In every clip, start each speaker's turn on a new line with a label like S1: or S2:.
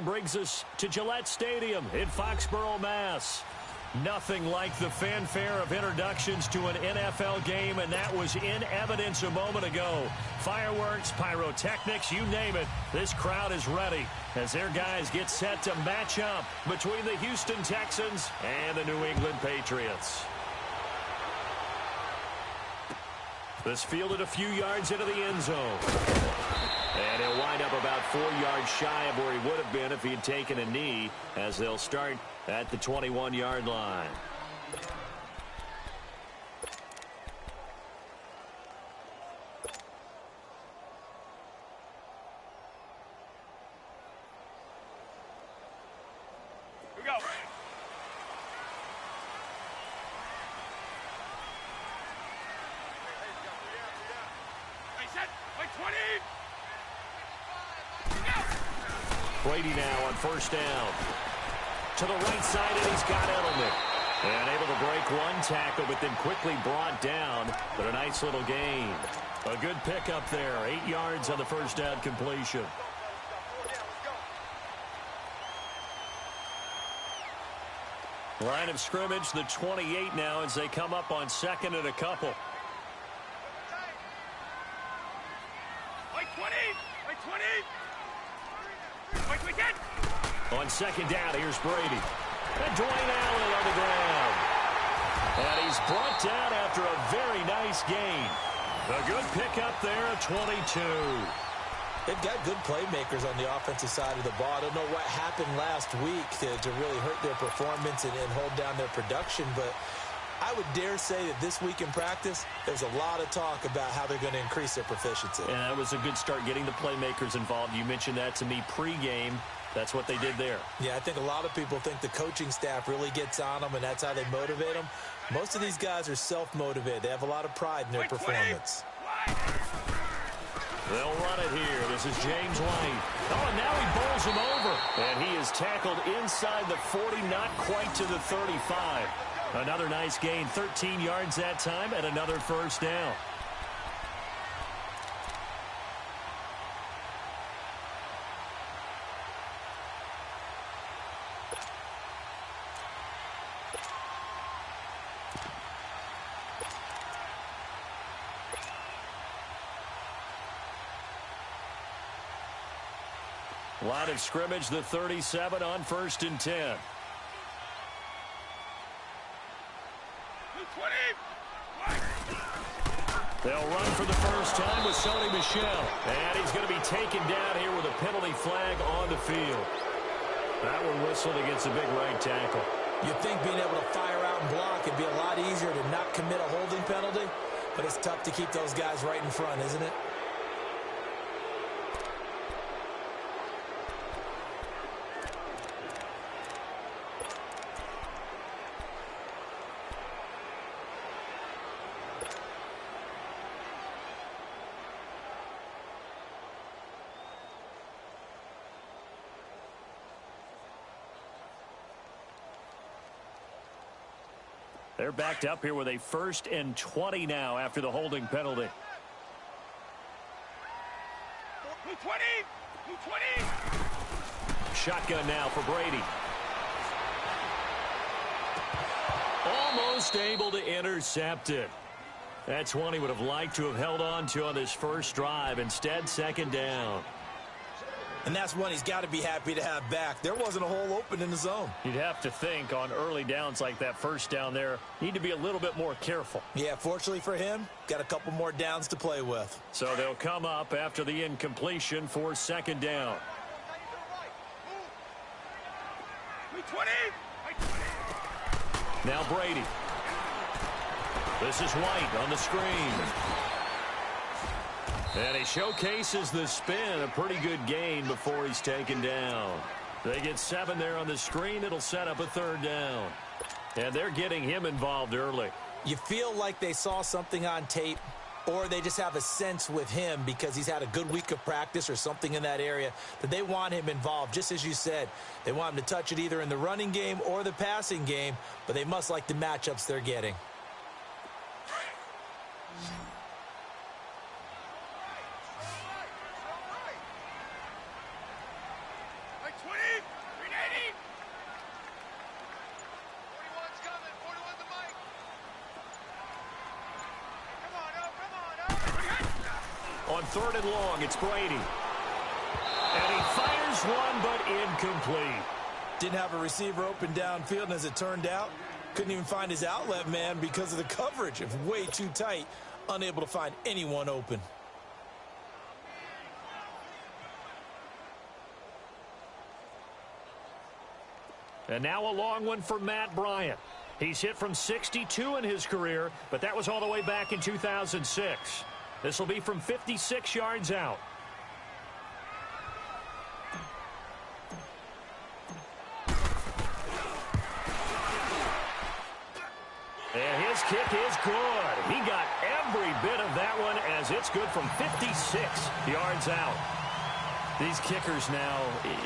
S1: action brings us to Gillette Stadium in Foxborough, Mass. Nothing like the fanfare of introductions to an NFL game, and that was in evidence a moment ago. Fireworks, pyrotechnics, you name it. This crowd is ready as their guys get set to match up between the Houston Texans and the New England Patriots. This fielded a few yards into the end zone. And he'll wind up about 4 yards shy of where he would have been if he had taken a knee, as they'll start at the 21-yard line.
S2: Here we go. Hey, set. Wait, 20.
S1: Brady now on first down. To the right side, and he's got Edelman. And able to break one tackle, but then quickly brought down. But a nice little gain. A good pickup there. 8 yards on the first down completion. Line of scrimmage, the 28 now as they come up on second and a couple.
S2: Wait, 20. Wait, 20. Wait, we get.
S1: On second down, here's Brady. And Dwayne Allen on the ground. And he's brought down after a very nice gain. A good pickup there at 22.
S3: They've got good playmakers on the offensive side of the ball. I don't know what happened last week to really hurt their performance and hold down their production, but I would dare say that this week in practice, there's a lot of talk about how they're going to increase their proficiency.
S1: And that was a good start getting the playmakers involved. You mentioned that to me pregame. That's what they did there.
S3: Yeah, I think a lot of people think the coaching staff really gets on them, and that's how they motivate them. Most of these guys are self-motivated. They have a lot of pride in their performance.
S1: They'll run it here. This is James White. Oh, and now he bowls him over. And he is tackled inside the 40, not quite to the 35. Another nice gain, 13 yards that time, and another first down. Line of scrimmage, the 37 on first and 10. They'll run for the first time with Sony Michel. And he's going to be taken down here with a penalty flag on the field. That one whistled against a big right tackle.
S3: You'd think being able to fire out and block would be a lot easier to not commit a holding penalty, but it's tough to keep those guys right in front, isn't it?
S1: They're backed up here with a 1st and 20 now after the holding penalty.
S2: 220! 220!
S1: Shotgun now for Brady. Almost able to intercept it. That's one he would have liked to have held on to on this first drive. Instead, second down.
S3: And that's one he's got to be happy to have back. There wasn't a hole open in the zone.
S1: You'd have to think on early downs like that first down there, need to be a little bit more careful.
S3: Yeah, fortunately for him, got a couple more downs to play with.
S1: So they'll come up after the incompletion for second down.
S2: 20.
S1: Now Brady. This is White on the screen. And he showcases the spin, a pretty good gain before he's taken down. They get 7 there on the screen. It'll set up a third down. And they're getting him involved early.
S3: You feel like they saw something on tape, or they just have a sense with him because he's had a good week of practice or something in that area that they want him involved. Just as you said, they want him to touch it either in the running game or the passing game, but they must like the matchups they're getting.
S1: On 3rd and long, it's Brady. And he fires one, but incomplete.
S3: Didn't have a receiver open downfield, and as it turned out, couldn't even find his outlet man because of the coverage. It was way too tight, unable to find anyone open.
S1: And now a long one for Matt Bryant. He's hit from 62 in his career, but that was all the way back in 2006. This will be from 56 yards out. And his kick is good. He got every bit of that one as it's good from 56 yards out. These kickers now,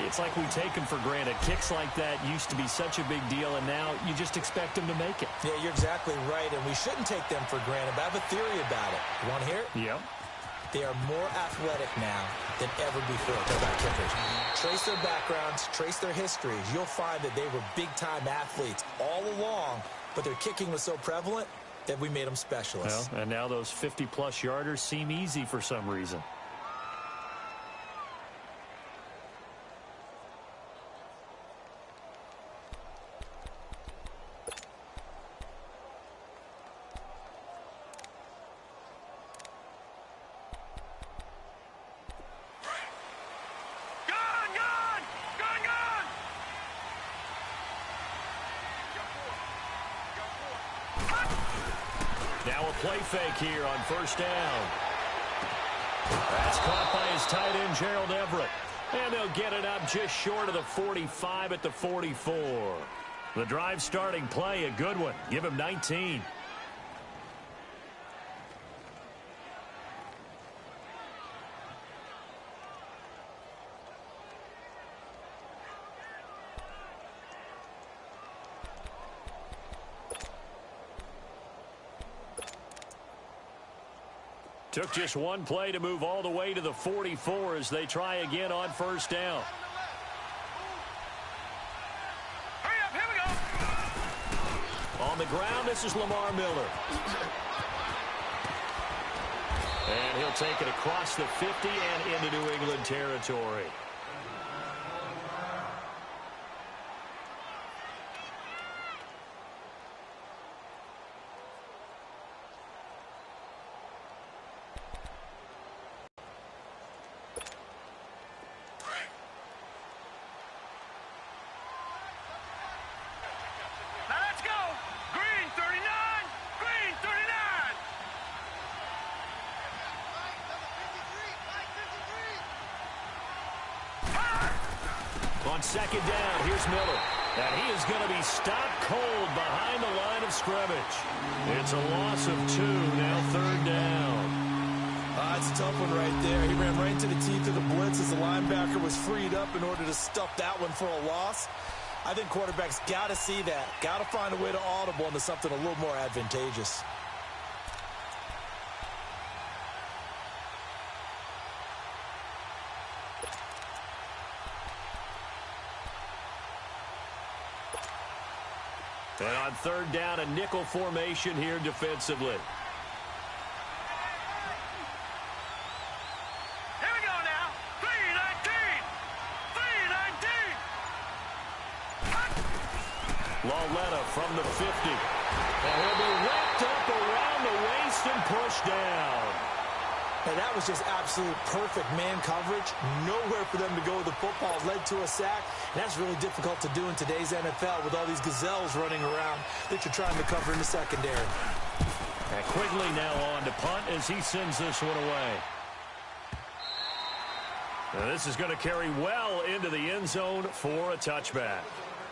S1: it's like we take them for granted. Kicks like that used to be such a big deal, and now you just expect them to make it.
S3: Yeah, you're exactly right, and we shouldn't take them for granted, but I have a theory about it. You want to hear it?
S1: Yep.
S3: They are more athletic now than ever before. They're about kickers. Trace their backgrounds, trace their histories. You'll find that they were big-time athletes all along, but their kicking was so prevalent that we made them specialists.
S1: Well, and now those 50-plus yarders seem easy for some reason. Now a play fake here on 1st down. That's caught by his tight end, Gerald Everett. And they'll get it up just short of the 45 at the 44. The drive starting play, a good one. Give him 19. Took just one play to move all the way to the 44 as they try again on 1st down.
S2: Hurry up, here we go.
S1: On the ground, this is Lamar Miller. And he'll take it across the 50 and into New England territory. On 2nd down, here's Miller. And he is going to be stopped cold behind the line of scrimmage. It's a loss of 2, now 3rd down.
S3: That's a tough one right there. He ran right into the teeth of the blitz as the linebacker was freed up in order to stuff that one for a loss. I think quarterbacks got to see that. Got to find a way to audible into something a little more advantageous.
S1: And on 3rd down, a nickel formation here defensively.
S2: Here we go now. 3-19. 3-19.
S1: Lauletta from the 50. And he'll be wrapped up around the waist and pushed down.
S3: And that was just absolute perfect man coverage. Nowhere for them to go with the football. Led to a sack. And that's really difficult to do in today's NFL with all these gazelles running around that you're trying to cover in the secondary.
S1: And Quigley now on to punt as he sends this one away. Now this is going to carry well into the end zone for a touchback.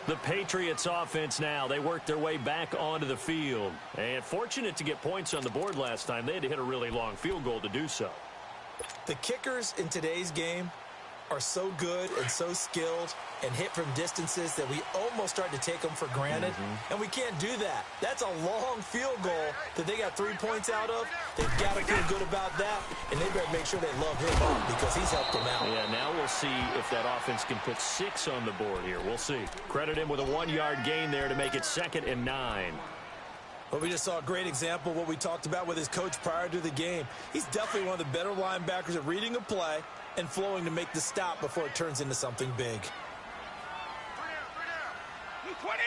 S1: The Patriots offense now, they work their way back onto the field. And fortunate to get points on the board last time. They had to hit a really long field goal to do so.
S3: The kickers in today's game are so good and so skilled and hit from distances that we almost start to take them for granted. And we can't do that. That's a long field goal that they got 3 points out of. They've got to feel good about that, and they better make sure they love him up because he's helped them out.
S1: Yeah, now we'll see if that offense can put 6 on the board here. We'll see. Credit him with a 1-yard gain there to make it 2nd and 9.
S3: Well, we just saw a great example of what we talked about with his coach prior to the game. He's definitely one of the better linebackers at reading a play and flowing to make the stop before it turns into something big.
S2: 20.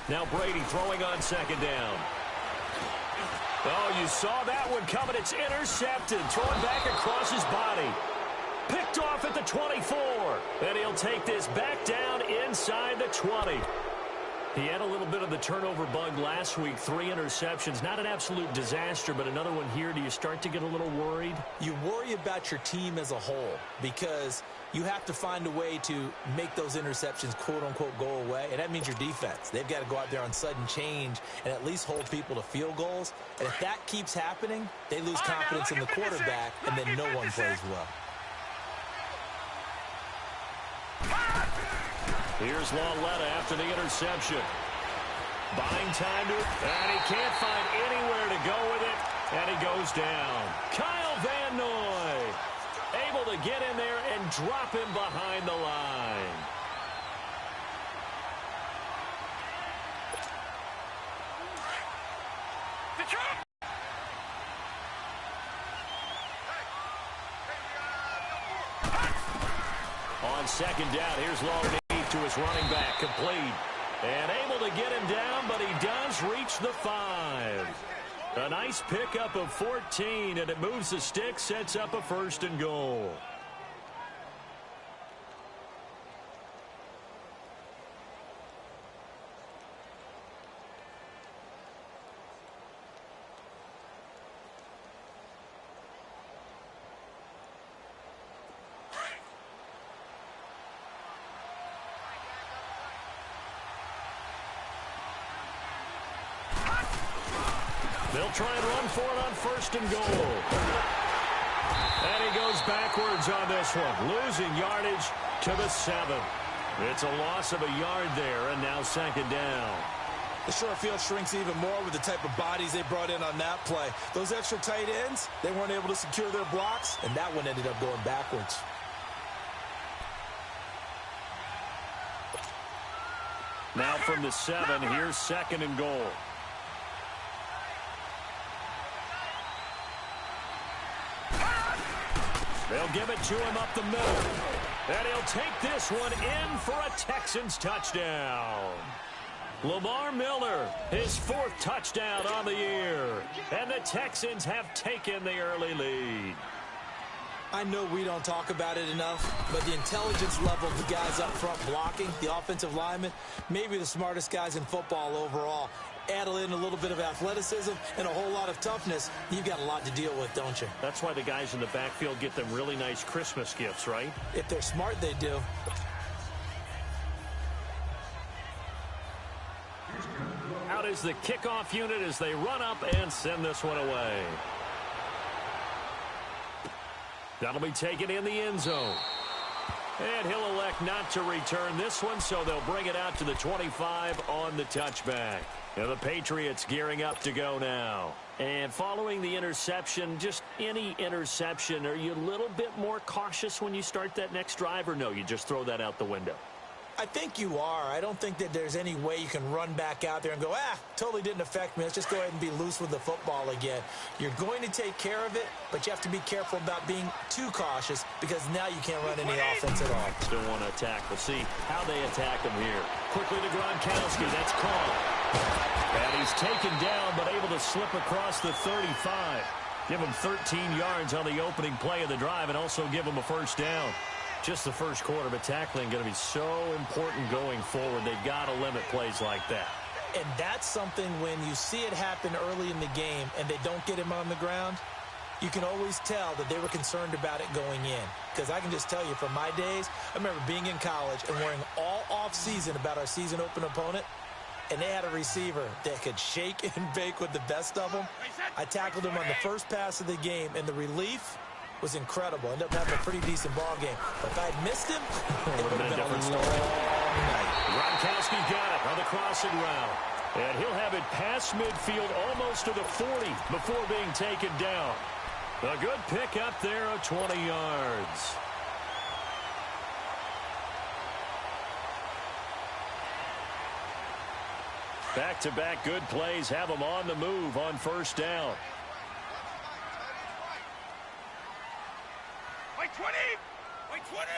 S1: Now Brady throwing on second down. Oh, you saw that one coming. It's intercepted. Throwing back across his body. Picked off at the 24. And he'll take this back down inside the 20. He had a little bit of the turnover bug last week. 3 interceptions. Not an absolute disaster, but another one here. Do you start to get a little worried?
S3: You worry about your team as a whole because you have to find a way to make those interceptions, quote-unquote, go away. And that means your defense. They've got to go out there on sudden change and at least hold people to field goals. And if that keeps happening, they lose confidence in the quarterback, and then no one plays well.
S1: Here's Lauletta after the interception. Buying time to it, and he can't find anywhere to go with it, and he goes down. Kyle Van Noy able to get in there and drop him behind the line. On second down, here's Lauletta to his running back, complete. And able to get him down, but he does reach the 5. A nice pickup of 14, and it moves the stick, sets up a 1st and goal. They'll try and run for it on 1st and goal. And he goes backwards on this one, losing yardage to the 7. It's a loss of a yard there, and now 2nd down.
S3: The short field shrinks even more with the type of bodies they brought in on that play. Those extra tight ends, they weren't able to secure their blocks, and that one ended up going backwards.
S1: Now from the 7, here's 2nd and goal. They'll give it to him up the middle. And he'll take this one in for a Texans touchdown. Lamar Miller, his 4th touchdown on the year. And the Texans have taken the early lead.
S3: I know we don't talk about it enough, but the intelligence level of the guys up front blocking, the offensive linemen, maybe the smartest guys in football overall. Add in a little bit of athleticism and a whole lot of toughness, you've got a lot to deal with, don't you?
S1: That's why the guys in the backfield get them really nice Christmas gifts, right?
S3: If they're smart, they do.
S1: Out is the kickoff unit as they run up and send this one away. That'll be taken in the end zone. And he'll elect not to return this one, so they'll bring it out to the 25 on the touchback. And the Patriots gearing up to go now. And following the interception, just any interception, are you a little bit more cautious when you start that next drive, or no, you just throw that out the window?
S3: I think you are. I don't think that there's any way you can run back out there and go, totally didn't affect me. Let's just go ahead and be loose with the football again. You're going to take care of it, but you have to be careful about being too cautious because now you can't run any offense at all.
S1: Still want to attack. We'll see how they attack him here. Quickly to Gronkowski. That's caught. And he's taken down, but able to slip across the 35. Give him 13 yards on the opening play of the drive and also give him a 1st down. Just the first quarter, but tackling going to be so important going forward. They've got to limit plays like that.
S3: And that's something when you see it happen early in the game and they don't get him on the ground, you can always tell that they were concerned about it going in. Because I can just tell you from my days, I remember being in college and worrying all off-season about our season open opponent, and they had a receiver that could shake and bake with the best of them. I tackled him on the first pass of the game, and the relief was incredible. Ended up having a pretty decent ball game. But if I had missed him, it would have been a long night.
S1: Gronkowski got it on the crossing route. And he'll have it past midfield almost to the 40 before being taken down. A good pick up there of 20 yards. Back-to-back good plays have them on the move on first down.
S2: Wait 20! Wait 20!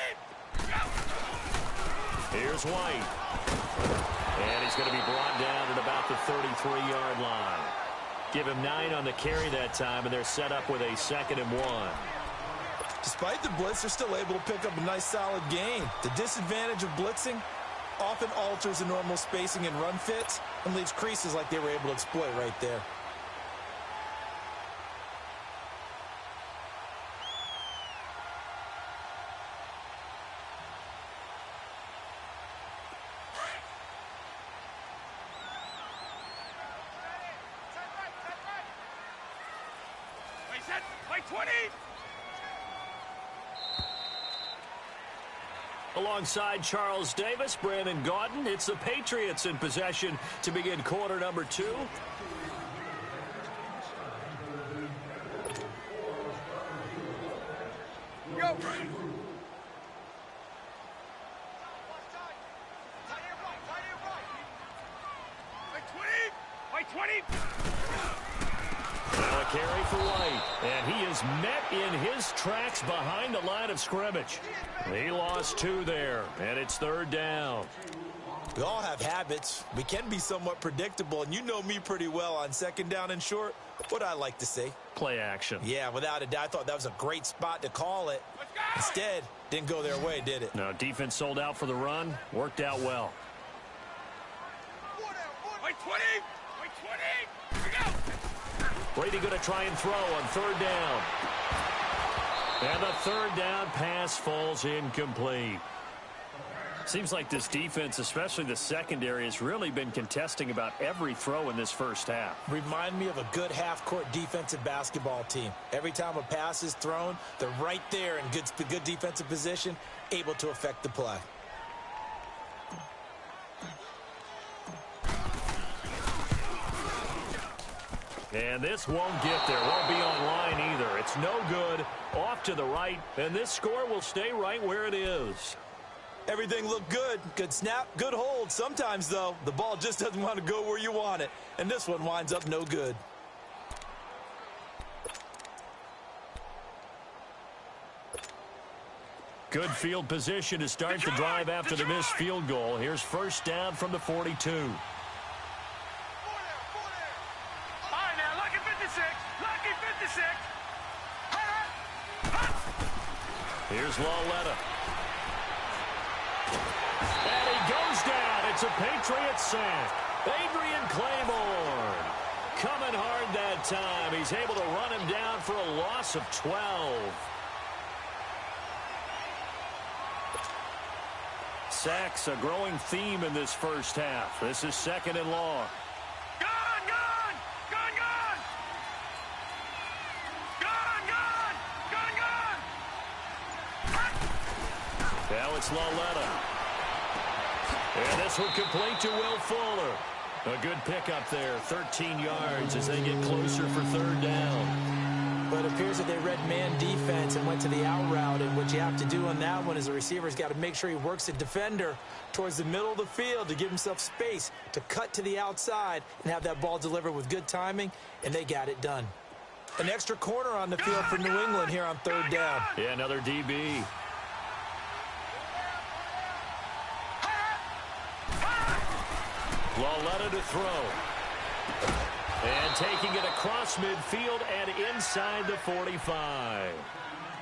S1: Here's White. And he's going to be brought down at about the 33-yard line. Give him 9 on the carry that time, and they're set up with a 2nd and 1.
S3: Despite the blitz, they're still able to pick up a nice, solid gain. The disadvantage of blitzing often alters the normal spacing and run fits and leaves creases like they were able to exploit right there.
S2: Wait set! Wait 20!
S1: Alongside Charles Davis, Brandon Gaudin, it's the Patriots in possession to begin quarter number 2.
S2: Go! Wait 20! Wait 20!
S1: Now a carry for White, and he is met in his tracks behind the line of scrimmage. He lost 2 there, and it's 3rd down.
S3: We all have habits. We can be somewhat predictable, and you know me pretty well on 2nd down and short. What I like to say.
S1: Play action.
S3: Yeah, without a doubt, I thought that was a great spot to call it. Instead, didn't go their way, did it?
S1: Now defense sold out for the run. Worked out well.
S2: Wait 20! Wait 20! Here we go!
S1: Brady going to try and throw on 3rd down. And the 3rd down pass falls incomplete. Seems like this defense, especially the secondary, has really been contesting about every throw in this first half.
S3: Remind me of a good half-court defensive basketball team. Every time a pass is thrown, they're right there in good defensive position, able to affect the play.
S1: And this won't get there. Won't be online either. It's no good. Off to the right. And this score will stay right where it is.
S3: Everything looked good. Good snap, good hold. Sometimes, though, the ball just doesn't want to go where you want it. And this one winds up no good.
S1: Good field position to start the drive after the missed field goal. Here's first down from the 42. Here's Lauletta. And he goes down. It's a Patriots sack. Adrian Claiborne coming hard that time. He's able to run him down for a loss of 12. Sacks, a growing theme in this first half. This is 2nd and long. Now it's Lauletta. And this one complete to Will Fuller. A good pickup there, 13 yards as they get closer for 3rd down.
S3: But it appears that they read man defense and went to the out route, and what you have to do on that one is the receiver's got to make sure he works the defender towards the middle of the field to give himself space to cut to the outside and have that ball delivered with good timing, and they got it done. An extra corner on the field for New England here on 3rd down.
S1: Yeah, another DB. Lauletta to throw. And taking it across midfield and inside the 45.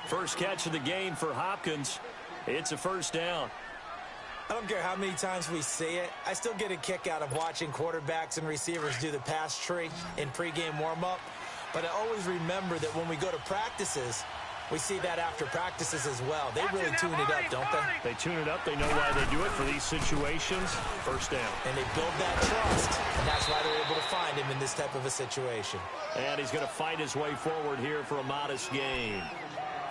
S1: First catch of the game for Hopkins. It's a first down.
S3: I don't care how many times we see it. I still get a kick out of watching quarterbacks and receivers do the pass tree in pregame warm-up. But I always remember that when we go to practices, we see that after practices as well. They really tune it up, don't they?
S1: They tune it up. They know why they do it for these situations. First down.
S3: And they build that trust, and that's why they're able to find him in this type of a situation.
S1: And he's going to fight his way forward here for a modest gain.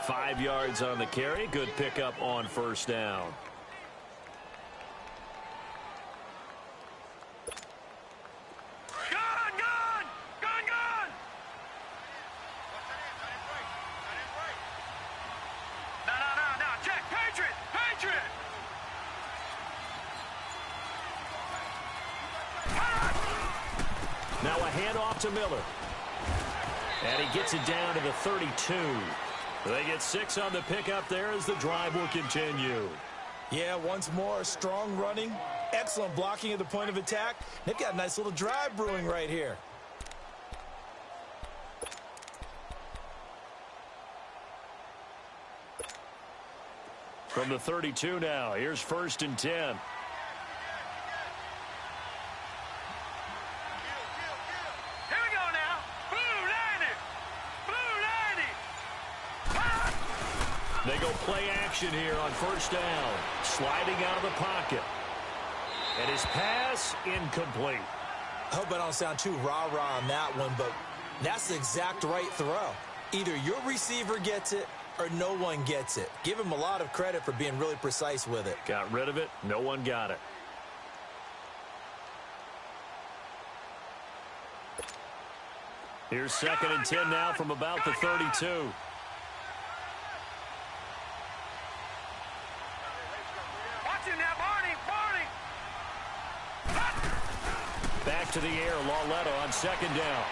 S1: 5 yards on the carry. Good pickup on first down. Now a handoff to Miller. And he gets it down to the 32. They get 6 on the pickup there as the drive will continue.
S3: Yeah, once more, strong running, excellent blocking at the point of attack. They've got a nice little drive brewing right here.
S1: From the 32 now, here's 1st and 10.
S2: Here we go now. Blue 90. Blue 90.
S1: They go play action here on 1st down. Sliding out of the pocket. And his pass incomplete.
S3: I hope I don't sound too rah-rah on that one, but that's the exact right throw. Either your receiver gets it or no one gets it. Give him a lot of credit for being really precise with it.
S1: Got rid of it. No one got it. Here's 2nd and 10 now from about the 32.
S2: Watch him now, Barney.
S1: Back to the air, Lauletta on 2nd down.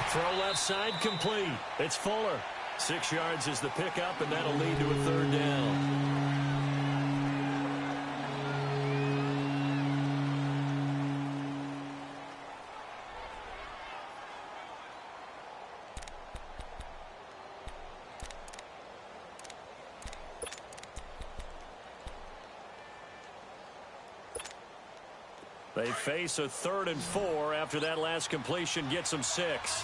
S1: Throw left side complete. It's Fuller. 6 yards is the pickup, and that'll lead to a 3rd down. They face a 3rd and 4 after that last completion gets them 6.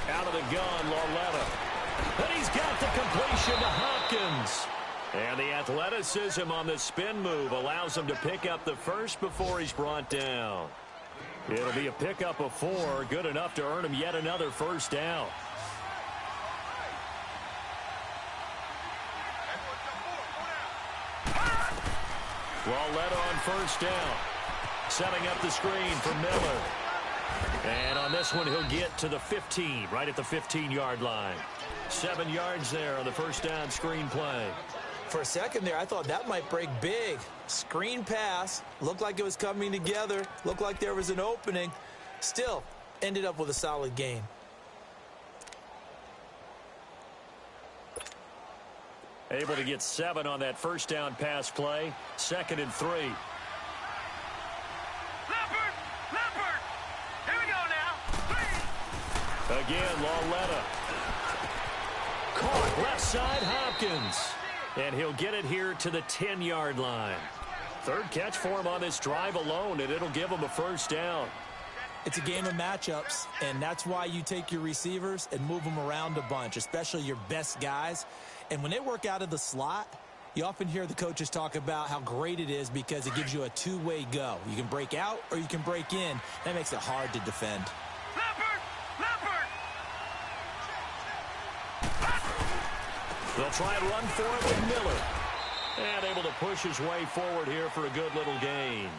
S1: Out of the gun, Lauletta. And he's got the completion to Hopkins. And the athleticism on the spin move allows him to pick up the first before he's brought down. It'll be a pickup of 4, good enough to earn him yet another 1st down. Lauletta on 1st down. Setting up the screen for Miller. And on this one, he'll get to the 15, right at the 15-yard line. 7 yards there on the 1st down screen play.
S3: For a second there, I thought that might break big. Screen pass. Looked like it was coming together. Looked like there was an opening. Still, ended up with a solid gain.
S1: Able to get 7 on that 1st down pass play. 2nd and 3.
S2: Leopard. Here we go now.
S1: Again, Lauletta. Caught left side, Hopkins. And he'll get it here to the 10-yard line. 3rd catch for him on this drive alone, and it'll give him a 1st down.
S3: It's a game of matchups, and that's why you take your receivers and move them around a bunch, especially your best guys. And when they work out of the slot, you often hear the coaches talk about how great it is because it gives you a two-way go. You can break out or you can break in. That makes it hard to defend.
S1: They'll try and run for it with Miller. And able to push his way forward here for a good little gain.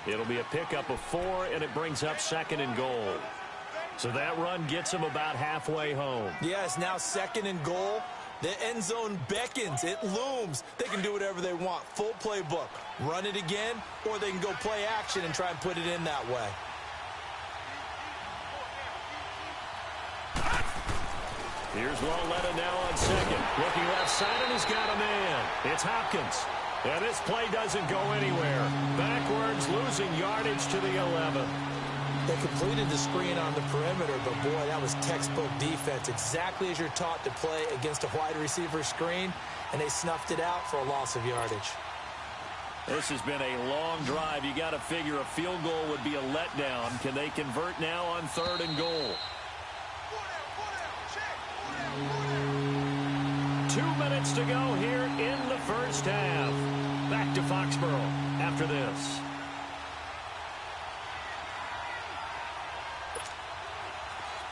S1: It'll be a pickup of 4, and it brings up 2nd and goal. So that run gets him about halfway home.
S3: Yeah, it's now 2nd and goal. The end zone beckons. It looms. They can do whatever they want. Full playbook. Run it again, or they can go play action and try and put it in that way.
S1: Here's Lauletta now on 2nd. Looking left side, and he's got a man. It's Hopkins. And this play doesn't go anywhere. Backwards, losing yardage to the 11.
S3: They completed the screen on the perimeter, but boy, that was textbook defense. Exactly as you're taught to play against a wide receiver screen, and they snuffed it out for a loss of yardage.
S1: This has been a long drive. You got to figure a field goal would be a letdown. Can they convert now on 3rd and goal? 2 minutes to go here in the 1st half. Back to Foxborough after this.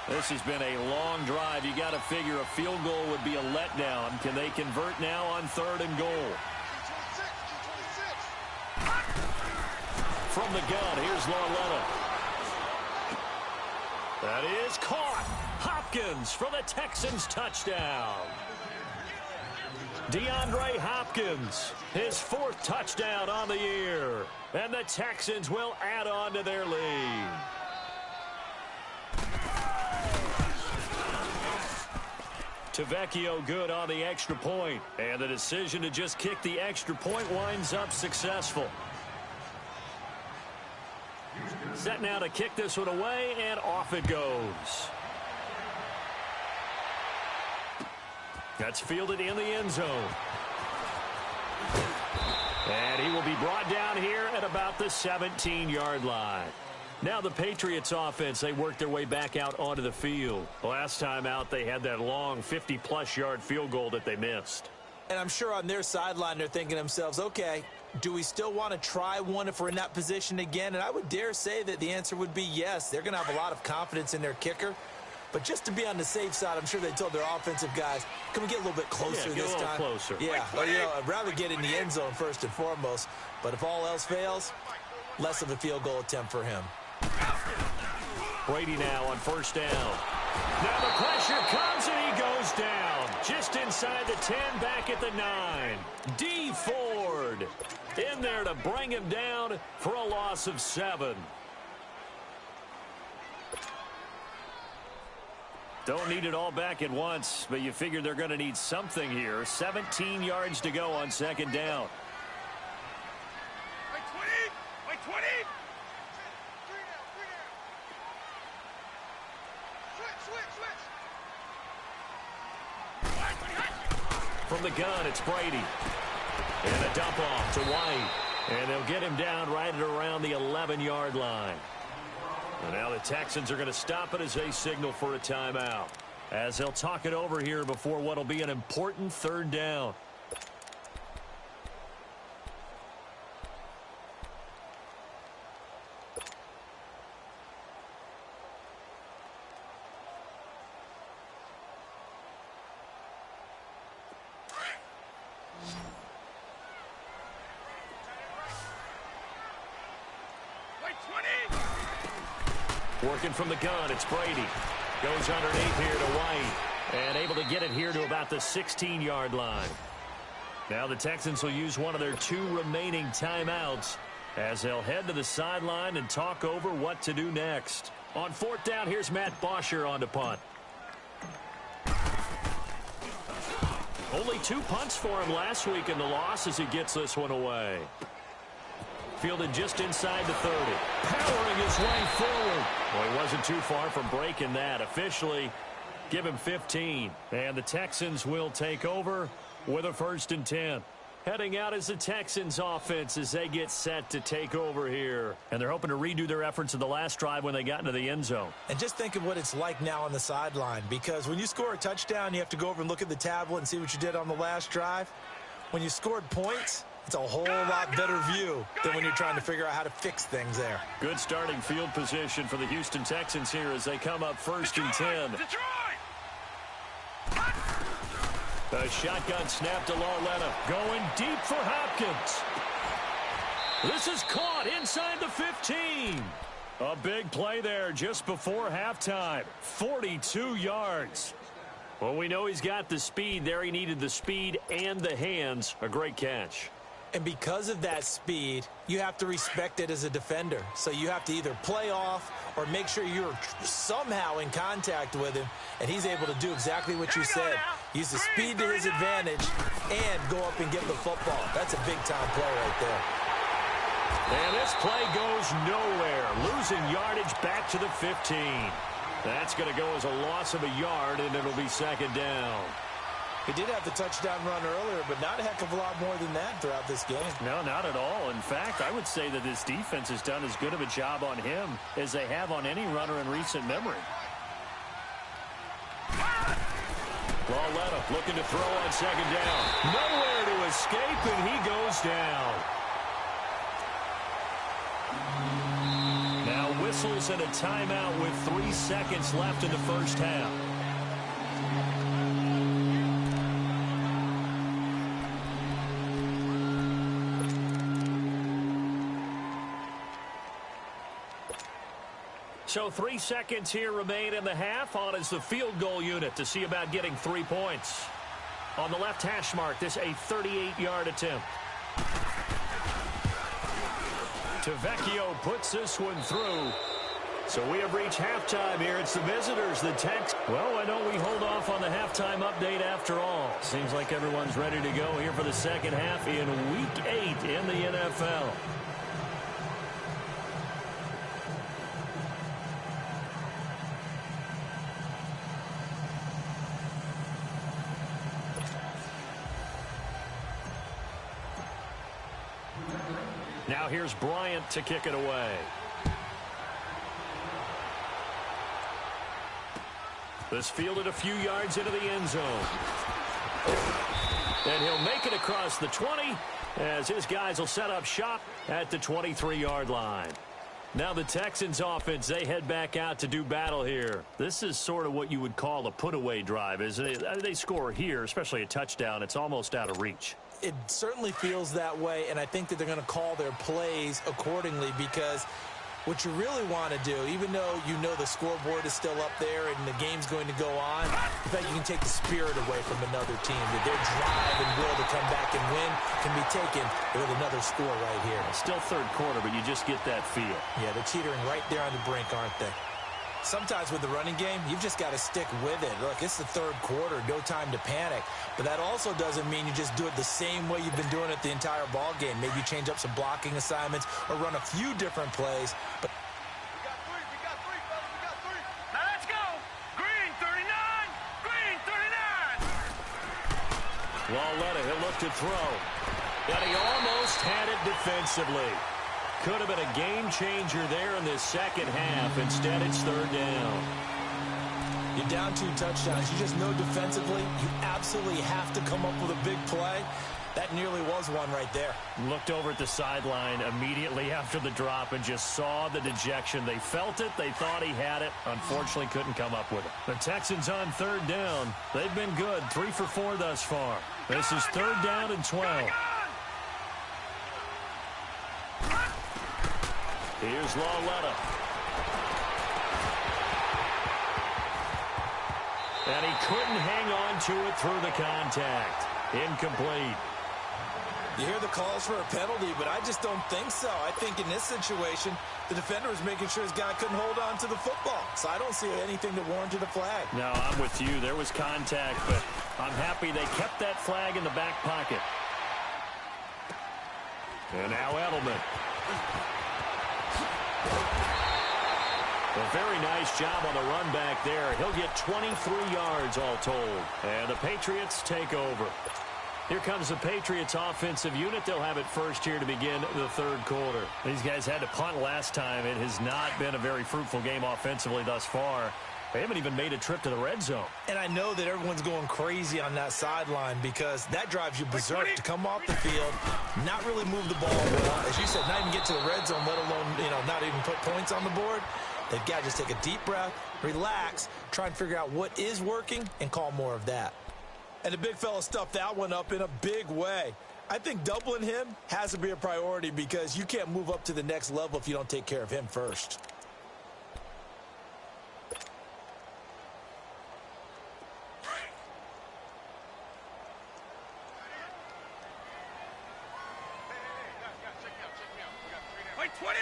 S1: This has been a long drive. You got to figure a field goal would be a letdown. Can they convert now on 3rd and goal? From the gun, here's Lauletta. That is caught. Hopkins Hopkins for the Texans touchdown. DeAndre Hopkins, his fourth touchdown on the year. And the Texans will add on to their lead. Tavecchio good on the extra point. And the decision to just kick the extra point winds up successful. Set now to kick this one away, and off it goes. That's fielded in the end zone. And he will be brought down here at about the 17-yard line. Now the Patriots offense, they worked their way back out onto the field. Last time out, they had that long 50-plus yard field goal that they missed.
S3: And I'm sure on their sideline, they're thinking to themselves, okay, do we still want to try one if we're in that position again? And I would dare say that the answer would be yes. They're going to have a lot of confidence in their kicker. But just to be on the safe side, I'm sure they told their offensive guys, can we get a little bit closer this time?
S1: Closer.
S3: Yeah, well, you know, I'd rather get in the end zone first and foremost. But if all else fails, less of a field goal attempt for him.
S1: Brady now on first down. Now the pressure comes and he goes down. Just inside the 10, back at the 9. D. Ford in there to bring him down for a loss of 7. Don't need it all back at once, but you figure they're going to need something here. 17 yards to go on second down.
S2: Wait 20! Wait 20!
S1: From the gun, it's Brady. And a dump off to White. And they'll get him down right at around the 11-yard line. And now the Texans are going to stop it as they signal for a timeout, as they'll talk it over here before what will be an important third down. Working from the gun, it's Brady. Goes underneath here to White. And able to get it here to about the 16-yard line. Now the Texans will use one of their 2 remaining timeouts as they'll head to the sideline and talk over what to do next. On fourth down, here's Matt Bosher on to punt. Only 2 punts for him last week in the loss as he gets this one away. Fielded just inside the 30. Powering his way forward. Well, he wasn't too far from breaking that. Officially, give him 15. And the Texans will take over with a 1st and 10. Heading out as the Texans offense as they get set to take over here. And they're hoping to redo their efforts in the last drive when they got into the end zone.
S3: And just think of what it's like now on the sideline, because when you score a touchdown, you have to go over and look at the tablet and see what you did on the last drive. When you scored points, it's a whole lot better view than when you're trying to figure out how to fix things there.
S1: Good starting field position for the Houston Texans here as they come up 1st and 10. A shotgun snap to Lauletta. Going deep for Hopkins. This is caught inside the 15. A big play there just before halftime. 42 yards. Well, we know he's got the speed there. He needed the speed and the hands. A great catch.
S3: And because of that speed, you have to respect it as a defender. So you have to either play off or make sure you're somehow in contact with him. And he's able to do exactly what you said. Use the speed to his advantage and go up and get the football. That's a big-time play right there.
S1: And this play goes nowhere. Losing yardage back to the 15. That's going to go as a loss of a yard, and it'll be 2nd down.
S3: He did have the touchdown run earlier, but not a heck of a lot more than that throughout this game.
S1: No, not at all. In fact, I would say that this defense has done as good of a job on him as they have on any runner in recent memory. Lauletta looking to throw on 2nd down. Nowhere to escape, and he goes down. Now whistles and a timeout with 3 seconds left in the first half. So 3 seconds here remain in the half. On is the field goal unit to see about getting 3 points. On the left hash mark, this a 38-yard attempt. Tavecchio puts this one through. So we have reached halftime here. It's the visitors, the Texans. Well, why don't we hold off on the halftime update after all? Seems like everyone's ready to go here for the second half in Week 8 in the NFL. Now here's Bryant to kick it away. This fielded a few yards into the end zone. And he'll make it across the 20 as his guys will set up shop at the 23-yard line. Now the Texans offense, they head back out to do battle here. This is sort of what you would call a put-away drive. As they score here, especially a touchdown, it's almost out of reach.
S3: It certainly feels that way, and I think that they're going to call their plays accordingly because what you really want to do, even though you know the scoreboard is still up there and the game's going to go on, in fact, you can take the spirit away from another team. That their drive and will to come back and win can be taken with another score right here.
S1: Still third quarter, but you just get that feel.
S3: Yeah, they're teetering right there on the brink, aren't they? Sometimes with the running game, you've just got to stick with it. Look, it's the third quarter, no time to panic. But that also doesn't mean you just do it the same way you've been doing it the entire ball game. Maybe you change up some blocking assignments or run a few different plays. But
S2: We got three, fellas, we got three. Now let's go. Green 39, green 39.
S1: Lauletta, he'll look to throw. And he almost had it defensively. Could have been a game changer there in this second half. Instead, it's third down.
S3: You're down 2 touchdowns. You just know defensively you absolutely have to come up with a big play. That nearly was one right there.
S1: Looked over at the sideline immediately after the drop and just saw the dejection. They felt it. They thought he had it. Unfortunately, couldn't come up with it. The Texans on third down. They've been good. 3 for 4 thus far. This is third down and 12. Here's Lauletta. And he couldn't hang on to it through the contact. Incomplete.
S3: You hear the calls for a penalty, but I just don't think so. I think in this situation, the defender was making sure his guy couldn't hold on to the football. So I don't see anything that warranted a flag.
S1: No, I'm with you. There was contact, but I'm happy they kept that flag in the back pocket. And now Edelman. A very nice job on the run back there. He'll get 23 yards all told. And the Patriots take over. Here comes the Patriots offensive unit. They'll have it first here to begin the third quarter. These guys had to punt last time. It has not been a very fruitful game offensively thus far. They haven't even made a trip to the red zone.
S3: And I know that everyone's going crazy on that sideline because that drives you berserk to come off the field, not really move the ball well. As you said, not even get to the red zone, let alone, not even put points on the board. They've got to just take a deep breath, relax, try and figure out what is working, and call more of that. And the big fella stuffed that one up in a big way. I think doubling him has to be a priority because you can't move up to the next level if you don't take care of him first.
S2: Wait, 20,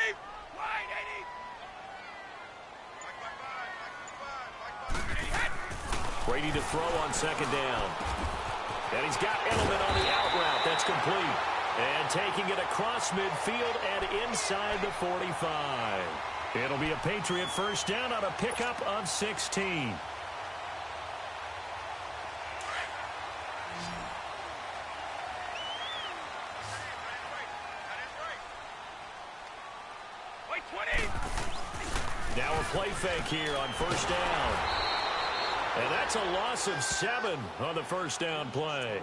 S2: wide 80.
S1: Brady to throw on second down. And he's got Edelman on the out route. That's complete. And taking it across midfield and inside the 45. It'll be a Patriot first down on a pickup of 16.
S2: Wait, 20.
S1: Now a play fake here on first down. And that's a loss of 7 on the first down play.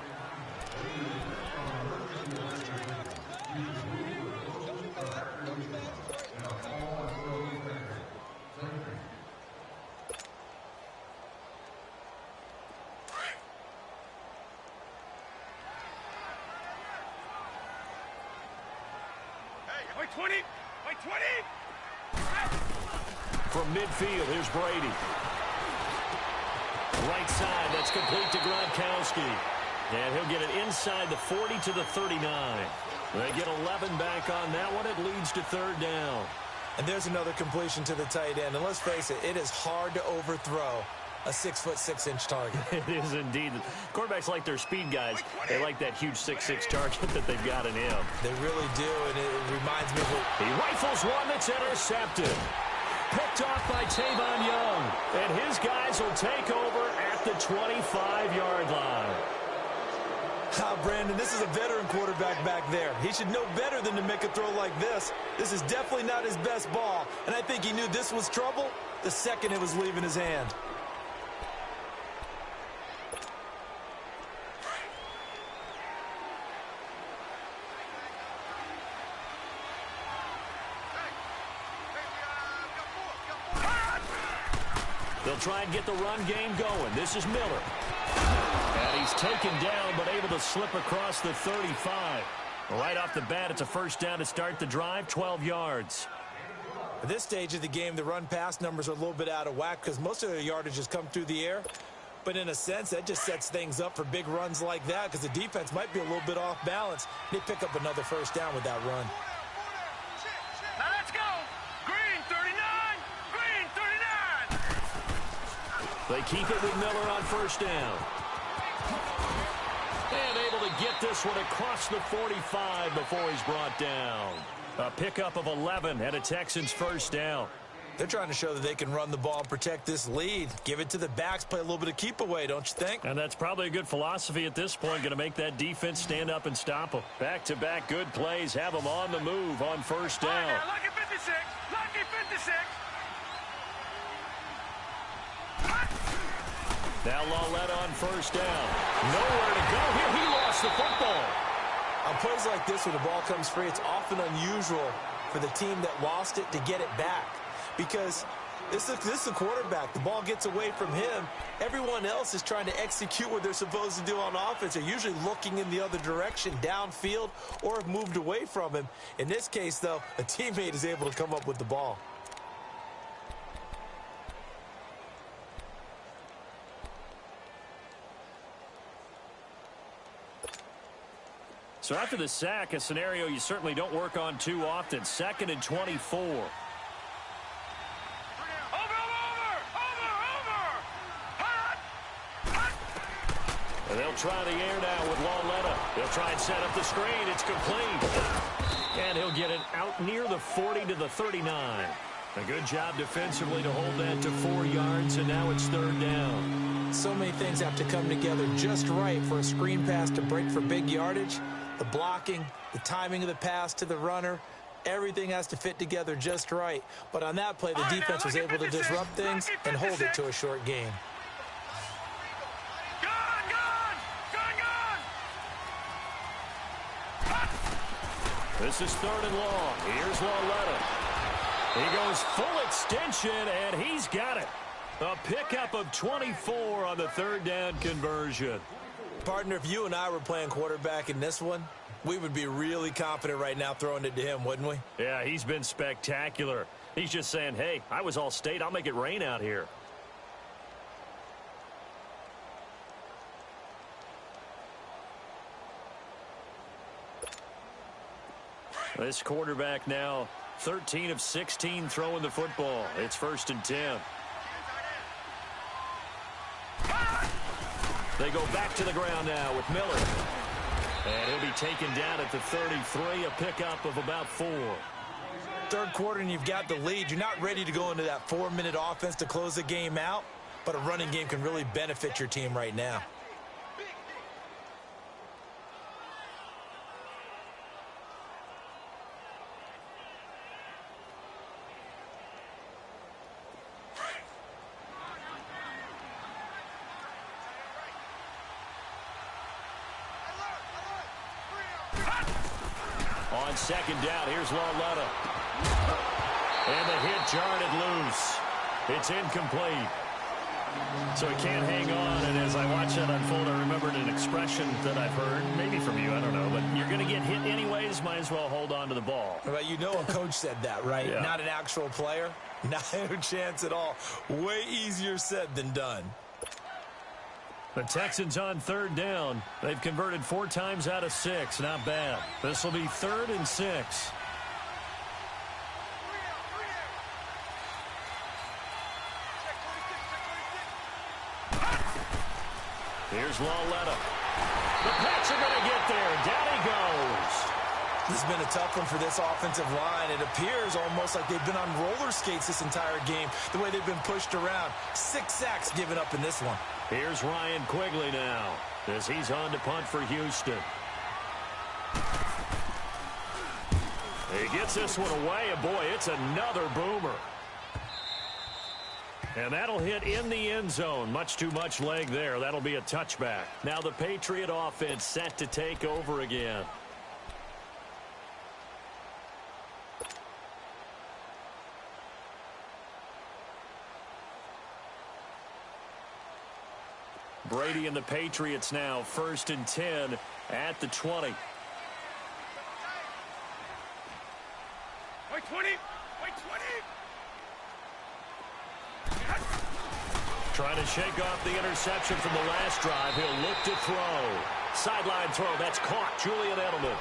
S2: Wait, 20. Wait, 20.
S1: From midfield, here's Brady. Right side, that's complete to Gronkowski. And he'll get it inside the 40 to the 39. They get 11 back on that one. It leads to third down.
S3: And there's another completion to the tight end. And let's face it, it is hard to overthrow a 6'6" target.
S1: It is indeed. Quarterbacks like their speed guys. They like that huge 6'6" target that they've got in him.
S3: They really do, and it reminds me of what...
S1: He rifles one that's intercepted. Picked off by Tavon Young. And his guys will take over at the 25-yard line.
S3: Brandon, this is a veteran quarterback back there. He should know better than to make a throw like this. This is definitely not his best ball, and I think he knew this was trouble the second it was leaving his hand.
S1: They'll try and get the run game going. This is Miller. And he's taken down, but able to slip across the 35. Right off the bat, it's a first down to start the drive, 12 yards.
S3: At this stage of the game, the run-pass numbers are a little bit out of whack because most of their yardage has come through the air. But in a sense, that just sets things up for big runs like that because the defense might be a little bit off balance. They pick up another first down with that run.
S2: Now let's go. Green 39. Green 39.
S1: They keep it with Miller on first down. And able to get this one across the 45 before he's brought down. A pickup of 11 and a Texans first down.
S3: They're trying to show that they can run the ball and protect this lead. Give it to the backs, play a little bit of keep away, don't you think?
S1: And that's probably a good philosophy at this point. Going to make that defense stand up and stop them. Back-to-back good plays. Have them on the move on first down.
S2: Right now, lucky 56. Lucky 56.
S1: Now Lawletta on first down. Nowhere to go here. He lost the football.
S3: On plays like this where the ball comes free, it's often unusual for the team that lost it to get it back. Because this is a quarterback. The ball gets away from him. Everyone else is trying to execute what they're supposed to do on offense. They're usually looking in the other direction, downfield, or have moved away from him. In this case, though, a teammate is able to come up with the ball.
S1: So after the sack, a scenario you certainly don't work on too often. 2nd and 24. And they'll try the air now with Lawletta. They'll try and set up the screen. It's complete. And he'll get it out near the 40 to the 39. A good job defensively to hold that to 4 yards, and now it's third down.
S3: So many things have to come together just right for a screen pass to break for big yardage. The blocking, the timing of the pass to the runner, everything has to fit together just right. But on that play, the defense was able to disrupt things and hold it to a short gain.
S1: This is 3rd and long. Here's Lawletta. He goes full extension, and he's got it. A pickup of 24 on the 3rd down conversion.
S3: Partner, if you and I were playing quarterback in this one, we would be really confident right now throwing it to him, wouldn't we?
S1: Yeah, he's been spectacular. He's just saying, hey, I was all state. I'll make it rain out here. This quarterback now 13 of 16 throwing the football. It's 1st and 10. They go back to the ground now with Miller. And he'll be taken down at the 33, a pickup of about 4.
S3: Third quarter and you've got the lead. You're not ready to go into that 4-minute offense to close the game out, but a running game can really benefit your team right now.
S1: On 2nd down, here's Lawletta. And the hit jarred it loose. It's incomplete. So he can't hang on, and as I watch that unfold, I remembered an expression that I've heard, maybe from you, I don't know, but you're going to get hit anyways, might as well hold on to the ball.
S3: Well, you know a coach said that, right?
S1: Yeah.
S3: Not an actual player. No chance at all. Way easier said than done.
S1: The Texans on third down. They've converted 4 times out of 6. Not bad. This will be 3rd and 6. Here's Lawletta. The Pats are going to get there. Down he goes.
S3: This has been a tough one for this offensive line. It appears almost like they've been on roller skates this entire game, the way they've been pushed around. 6 sacks given up in this one.
S1: Here's Ryan Quigley now as he's on to punt for Houston. He gets this one away, and boy, it's another boomer. And that'll hit in the end zone. Much too much leg there. That'll be a touchback. Now the Patriot offense set to take over again. Brady and the Patriots now 1st and 10 at the 20.
S2: Wait 20. Wait 20.
S1: Trying to shake off the interception from the last drive. He'll look to throw. Sideline throw. That's caught. Julian Edelman.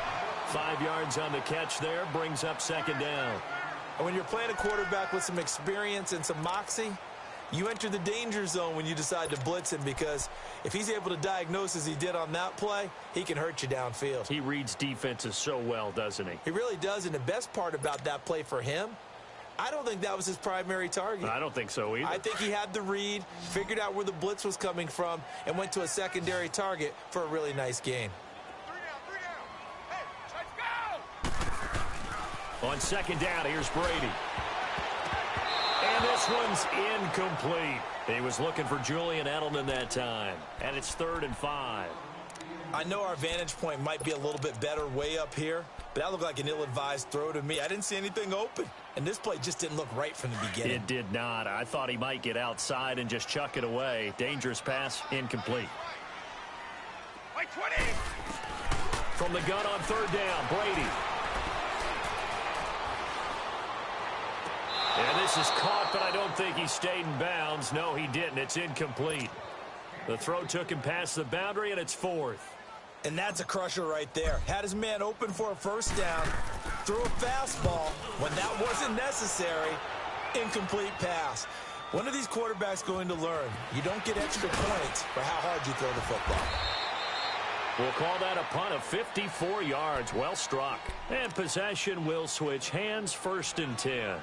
S1: 5 yards on the catch there. Brings up 2nd down.
S3: And when you're playing a quarterback with some experience and some moxie, you enter the danger zone when you decide to blitz him, because if he's able to diagnose as he did on that play, he can hurt you downfield.
S1: He reads defenses so well, doesn't he?
S3: He really does, and the best part about that play for him, I don't think that was his primary target.
S1: I don't think so either.
S3: I think he had the read, figured out where the blitz was coming from, and went to a secondary target for a really nice gain.
S2: 3 down. Hey, let's go!
S1: On 2nd down, here's Brady. And this one's incomplete. He was looking for Julian Edelman that time. And it's 3rd and 5.
S3: I know our vantage point might be a little bit better way up here, but that looked like an ill-advised throw to me. I didn't see anything open, and this play just didn't look right from the beginning.
S1: It did not. I thought he might get outside and just chuck it away. Dangerous pass, incomplete.
S2: Wait 20.
S1: From the gun on 3rd down, Brady. And this is caught, but I don't think he stayed in bounds. No, he didn't. It's incomplete. The throw took him past the boundary, and it's 4th.
S3: And that's a crusher right there. Had his man open for a 1st down, threw a fastball when that wasn't necessary. Incomplete pass. One of these quarterbacks going to learn, you don't get extra points for how hard you throw the football.
S1: We'll call that a punt of 54 yards. Well struck. And possession will switch hands. 1st and 10.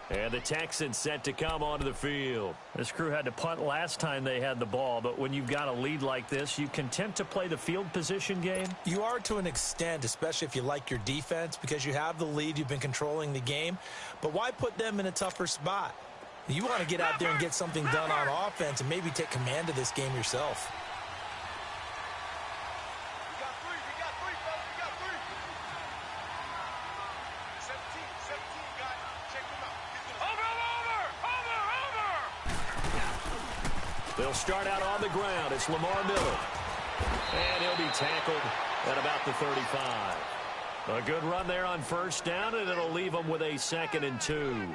S1: And the Texans set to come onto the field. This crew had to punt last time they had the ball, but when you've got a lead like this, you content to play the field position game?
S3: You are to an extent, especially if you like your defense, because you have the lead, you've been controlling the game. But why put them in a tougher spot? You want to get out there and get something done on offense and maybe take command of this game yourself.
S2: We got 3. We got 3, fellas. We got 3. 17, guys. Check them out.
S1: They'll start out on the ground. It's Lamar Miller. And he'll be tackled at about the 35. A good run there on 1st down, and it'll leave them with a 2nd and 2.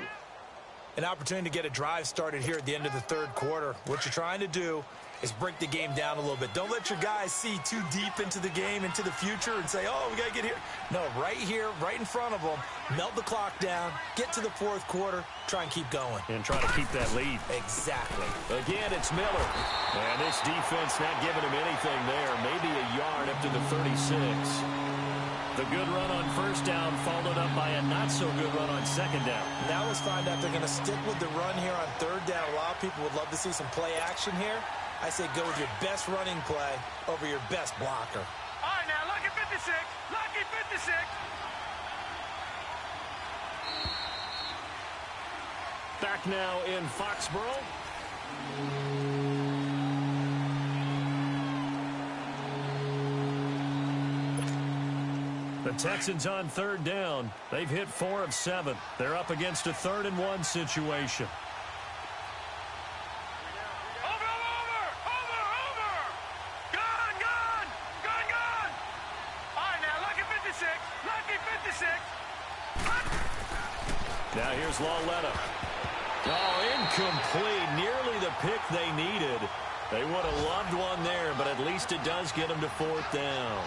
S3: An opportunity to get a drive started here at the end of the 3rd quarter. What you're trying to do is break the game down a little bit. Don't let your guys see too deep into the game, into the future, and say, oh, we got to get here. No, right here, right in front of them, melt the clock down, get to the 4th quarter, try and keep going.
S1: And try to keep that lead.
S3: Exactly.
S1: Again, it's Miller. And this defense not giving him anything there. Maybe a yard up to the 36. The good run on 1st down followed up by a not-so-good run on 2nd down.
S3: Now let's find out if they're going to stick with the run here on 3rd down. A lot of people would love to see some play action here. I say go with your best running play over your best blocker.
S2: All right, now, lucky 56. Lucky 56.
S1: Back now in Foxborough. The Texans on 3rd down. They've hit 4 of 7. They're up against a 3rd and 1 situation. Now here's Lawletta. Incomplete. Nearly the pick they needed. They would have loved one there, but at least it does get them to 4th down.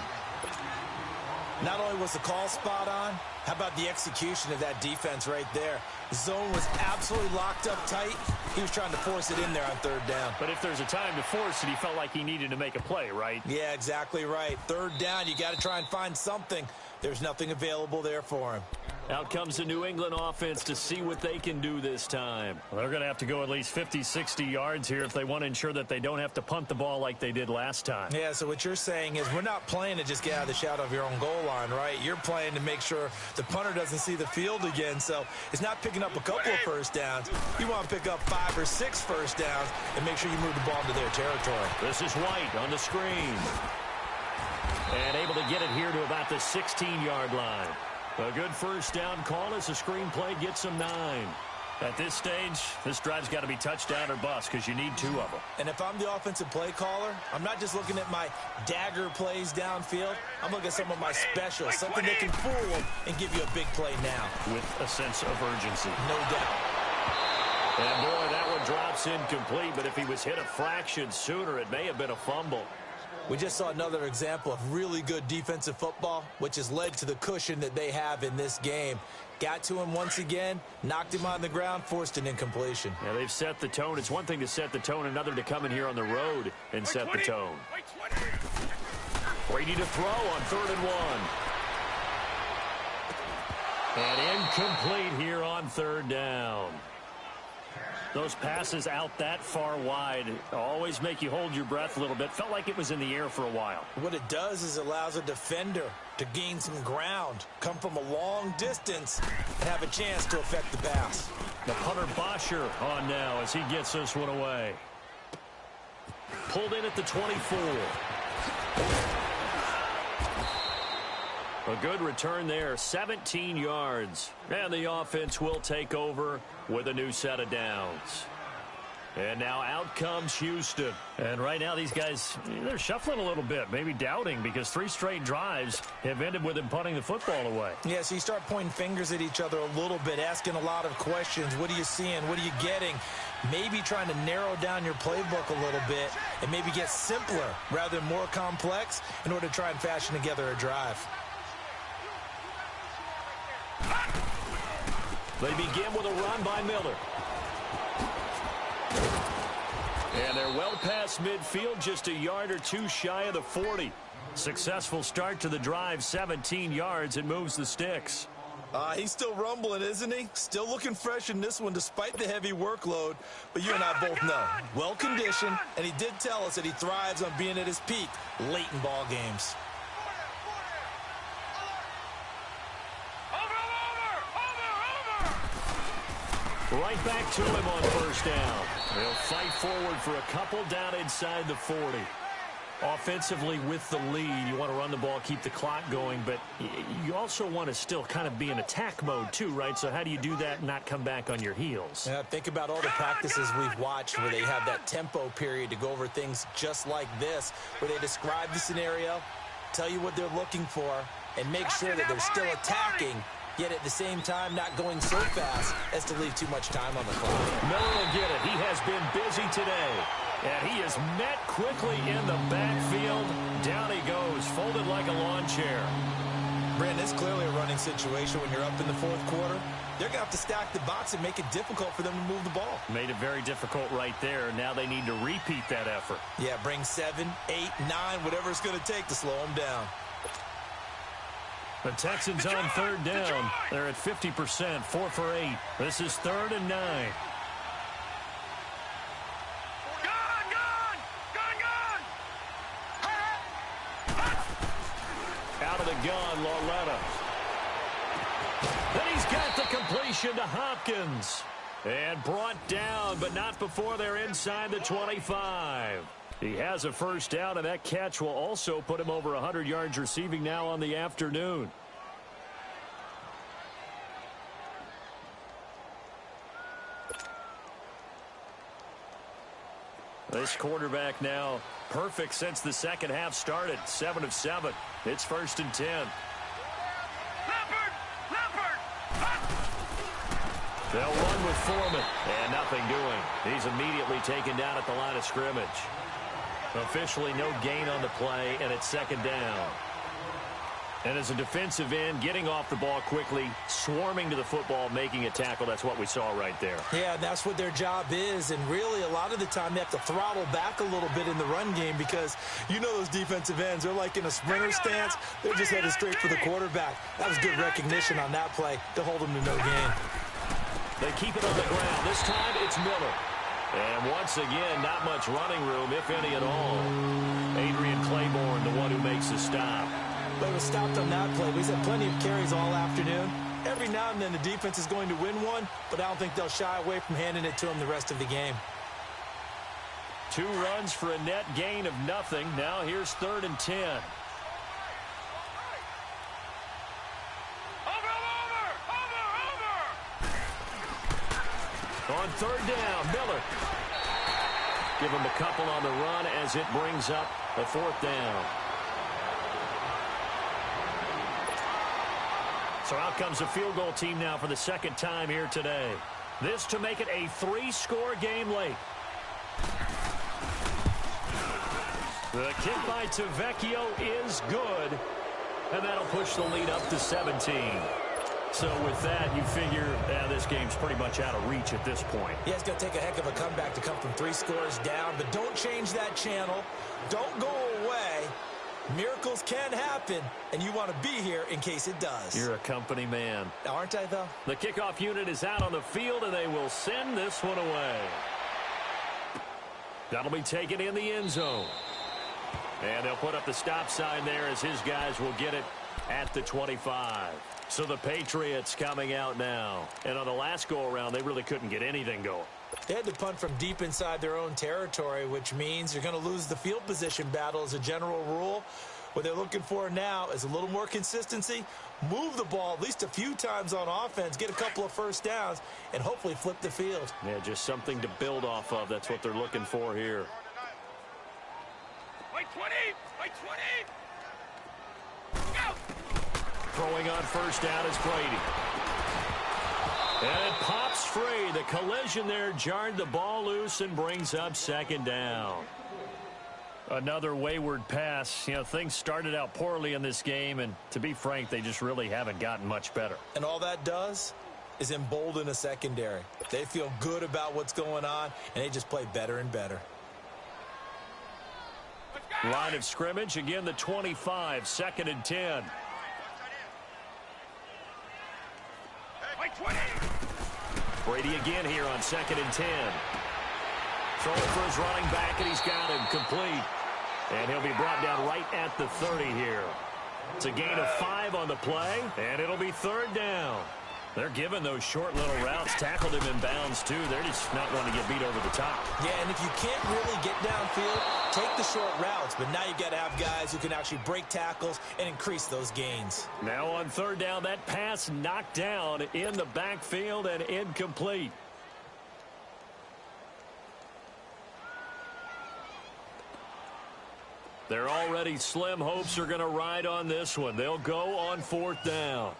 S3: Not only was the call spot on, how about the execution of that defense right there? The zone was absolutely locked up tight. He was trying to force it in there on 3rd down.
S1: But if there's a time to force it, he felt like he needed to make a play, right?
S3: Yeah, exactly right. 3rd down, you got to try and find something. There's nothing available there for him.
S1: Out comes the New England offense to see what they can do this time. Well, they're going to have to go at least 50, 60 yards here if they want to ensure that they don't have to punt the ball like they did last time.
S3: Yeah, so what you're saying is we're not playing to just get out of the shadow of your own goal line, right? You're playing to make sure the punter doesn't see the field again. So it's not picking up a couple of first downs. You want to pick up 5 or 6 first downs and make sure you move the ball into their territory.
S1: This is White on the screen. And able to get it here to about the 16-yard line. A good first down call as the screenplay gets them 9. At this stage, this drive's got to be touchdown or bust because you need 2 of them.
S3: And if I'm the offensive play caller, I'm not just looking at my dagger plays downfield. I'm looking at some of my specials, something that can fool them and give you a big play now.
S1: With a sense of urgency.
S3: No doubt.
S1: And boy, that one drops incomplete, but if he was hit a fraction sooner, it may have been a fumble.
S3: We just saw another example of really good defensive football, which has led to the cushion that they have in this game. Got to him once again, knocked him on the ground, forced an incompletion.
S1: Yeah, they've set the tone. It's one thing to set the tone, another to come in here on the road and set the tone. Brady to throw on 3rd and 1. And incomplete here on 3rd down. Those passes out that far wide always make you hold your breath a little bit. Felt like it was in the air for a while.
S3: What it does is allows a defender to gain some ground, come from a long distance, and have a chance to affect the pass.
S1: The punter Bosher on now as he gets this one away. Pulled in at the 24. A good return there, 17 yards. And the offense will take over with a new set of downs. And now out comes Houston. And right now these guys, they're shuffling a little bit, maybe doubting, because 3 straight drives have ended with them punting the football away.
S3: Yeah, so you start pointing fingers at each other a little bit, asking a lot of questions. What are you seeing? What are you getting? Maybe trying to narrow down your playbook a little bit and maybe get simpler rather than more complex in order to try and fashion together a drive.
S1: They begin with a run by Miller. And they're well past midfield, just a yard or 2 shy of the 40. Successful start to the drive, 17 yards, and moves the sticks.
S3: He's still rumbling, isn't he? Still looking fresh in this one despite the heavy workload. But you and I both know, well-conditioned, and he did tell us that he thrives on being at his peak late in ball games.
S1: Right back to him on first down. They'll fight forward for a couple down inside the 40. Offensively with the lead, you want to run the ball, keep the clock going, but you also want to still kind of be in attack mode too, right? So how do you do that and not come back on your heels?
S3: Yeah, think about all the practices we've watched where they have that tempo period to go over things just like this, where they describe the scenario, tell you what they're looking for, and make sure that they're still attacking, yet at the same time not going so fast as to leave too much time on the clock.
S1: Miller will get it. He has been busy today. And he is met quickly in the backfield. Down he goes, folded like a lawn chair.
S3: Brandon, it's clearly a running situation when you're up in the 4th quarter. They're going to have to stack the box and make it difficult for them to move the ball.
S1: Made it very difficult right there. Now they need to repeat that effort.
S3: Yeah, bring 7, 8, 9, whatever it's going to take to slow them down.
S1: The Texans on 3rd down. They're at 50%, 4 for 8. This is 3rd and 9. Out of the gun, Lauletta. Then he's got the completion to Hopkins. And brought down, but not before they're inside the 25. He has a first down, and that catch will also put him over 100 yards receiving now on the afternoon. This quarterback now perfect since the second half started. 7 of 7. It's 1st and 10. They'll run with Foreman. And now nothing doing. He's immediately taken down at the line of scrimmage. Officially no gain on the play, and it's second down. And as a defensive end, getting off the ball quickly, swarming to the football, making a tackle, that's what we saw right there.
S3: Yeah, that's what their job is. And really, a lot of the time, they have to throttle back a little bit in the run game because you know those defensive ends, they're like in a sprinter stance. They're just headed straight for the quarterback. That was good recognition on that play to hold them to no gain.
S1: They keep it on the ground. This time, it's Miller. And once again, not much running room, if any at all. Adrian Claiborne, the one who makes the stop.
S3: But it was stopped on that play. He's had plenty of carries all afternoon. Every now and then the defense is going to win one, but I don't think they'll shy away from handing it to him the rest of the game.
S1: 2 runs for a net gain of nothing. Now here's 3rd and 10. On 3rd down, Miller. Give him a couple on the run as it brings up a 4th down. So out comes the field goal team now for the second time here today. This to make it a 3-score game late. The kick by Tavecchio is good. And that'll push the lead up to 17. So with that, you figure this game's pretty much out of reach at this point.
S3: Yeah, it's going to take a heck of a comeback to come from 3 scores down. But don't change that channel. Don't go away. Miracles can happen, and you want to be here in case it does.
S1: You're a company man.
S3: Aren't I, though?
S1: The kickoff unit is out on the field, and they will send this one away. That'll be taken in the end zone. And they'll put up the stop sign there as his guys will get it at the 25. So the Patriots coming out now. And on the last go-around, they really couldn't get anything going.
S3: They had to punt from deep inside their own territory, which means you're going to lose the field position battle as a general rule. What they're looking for now is a little more consistency, move the ball at least a few times on offense, get a couple of first downs, and hopefully flip the field.
S1: Yeah, just something to build off of. That's what they're looking for here.
S2: Wait 20! Wait 20! Go!
S1: Throwing on first down is Brady. And it pops free. The collision there jarred the ball loose and brings up second down. Another wayward pass. You know, things started out poorly in this game, and to be frank, they just really haven't gotten much better.
S3: And all that does is embolden a secondary. They feel good about what's going on, and they just play better and better.
S1: Line of scrimmage, again the 25, 2nd and 10.
S2: Wait 20!
S1: Brady again here on 2nd and 10. Throwing for his running back, and he's got him complete. And he'll be brought down right at the 30 here. It's a gain of 5 on the play, and it'll be 3rd down. They're giving those short little routes. Tackled him in bounds, too. They're just not wanting to get beat over the top.
S3: Yeah, and if you can't really get downfield, take the short routes. But now you got to have guys who can actually break tackles and increase those gains.
S1: Now on 3rd down, that pass knocked down in the backfield and incomplete. Their already slim hopes are going to ride on this one. They'll go on 4th down.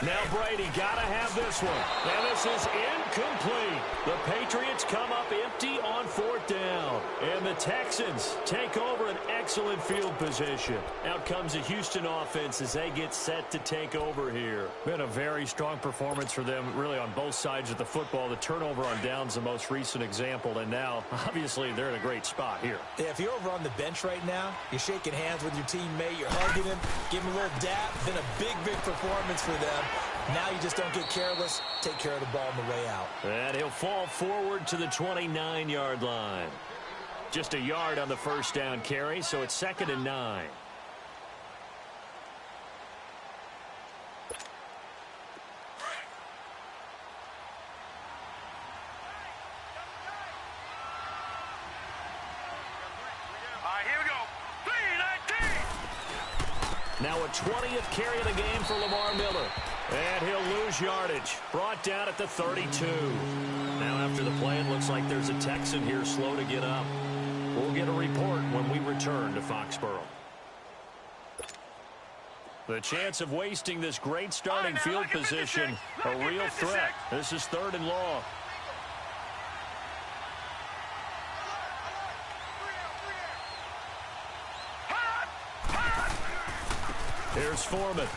S1: Now Brady got to have this one. And this is incomplete. The Patriots come up empty on 4th down. And the Texans take over an excellent field position. Out comes the Houston offense as they get set to take over here. Been a very strong performance for them, really on both sides of the football. The turnover on downs the most recent example. And now, obviously, they're in a great spot here.
S3: Yeah, if you're over on the bench right now, you're shaking hands with your teammate, you're hugging him, giving him a little dap. Been a big, big performance for them. Now you just don't get careless. Take care of the ball on the way out.
S1: And he'll fall forward to the 29-yard line. Just a yard on the first down carry, so it's 2nd and 9.
S2: Here we go. 3-19!
S1: Now a 20th carry of the game for Lamar Miller. And he'll lose yardage. Brought down at the 32. Now after the play, it looks like there's a Texan here slow to get up. We'll get a report when we return to Foxborough. The chance of wasting this great starting field position, a real threat. This is 3rd and long. Here's Foreman.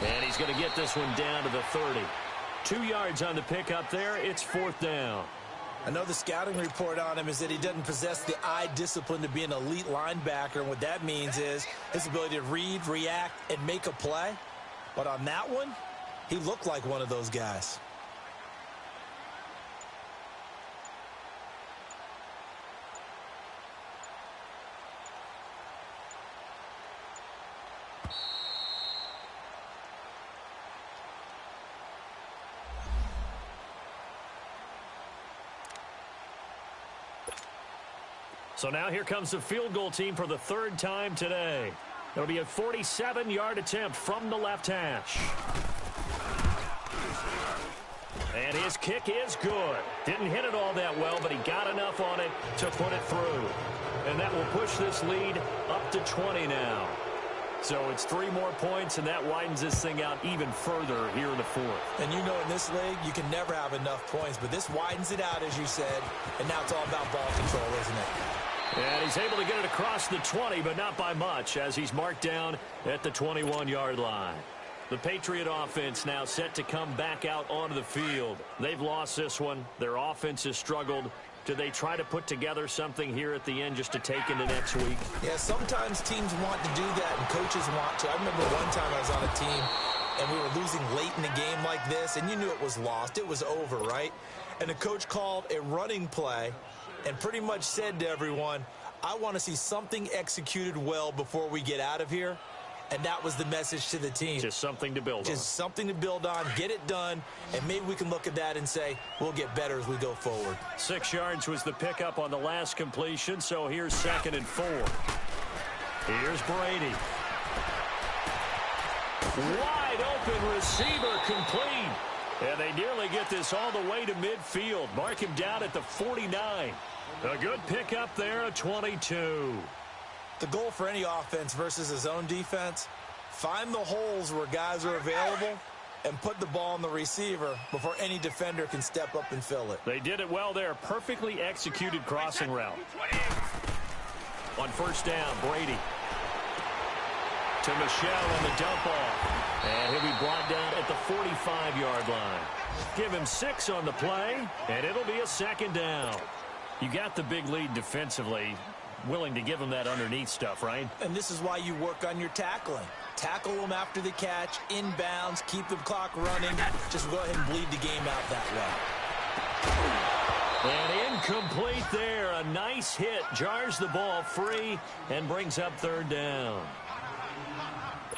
S1: And he's going to get this one down to the 30. 2 yards on the pickup there. It's 4th down.
S3: I know the scouting report on him is that he doesn't possess the eye discipline to be an elite linebacker. And what that means is his ability to read, react, and make a play. But on that one, he looked like one of those guys.
S1: So now here comes the field goal team for the 3rd time today. It'll be a 47-yard attempt from the left hash. And his kick is good. Didn't hit it all that well, but he got enough on it to put it through. And that will push this lead up to 20 now. So it's 3 more points, and that widens this thing out even further here in the 4th.
S3: And you know in this league, you can never have enough points, but this widens it out, as you said, and now it's all about ball control, isn't it?
S1: And he's able to get it across the 20, but not by much, as he's marked down at the 21-yard line. The Patriot offense now set to come back out onto the field. They've lost this one. Their offense has struggled. Do they try to put together something here at the end just to take into next week?
S3: Yeah, sometimes teams want to do that, and coaches want to. I remember one time I was on a team, and we were losing late in the game like this, and you knew it was lost. It was over, right? And the coach called a running play and pretty much said to everyone, I want to see something executed well before we get out of here. And that was the message to the team.
S1: Just something to build on.
S3: Just something to build on, get it done, and maybe we can look at that and say, we'll get better as we go forward.
S1: 6 yards was the pickup on the last completion, so here's 2nd and 4. Here's Brady. Wide open receiver complete. And they nearly get this all the way to midfield. Mark him down at the 49. A good pickup there, a 22.
S3: The goal for any offense versus his own defense, find the holes where guys are available and put the ball on the receiver before any defender can step up and fill it.
S1: They did it well there. Perfectly executed crossing route. On 1st down, Brady. To Michelle on the dump off. And he'll be brought down at the 45-yard line. Give him 6 on the play, and it'll be a 2nd down. You got the big lead defensively. Willing to give them that underneath stuff, right?
S3: And this is why you work on your tackling. Tackle them after the catch, inbounds, keep the clock running. Just go ahead and bleed the game out that way.
S1: And incomplete there. A nice hit. Jars the ball free and brings up 3rd down.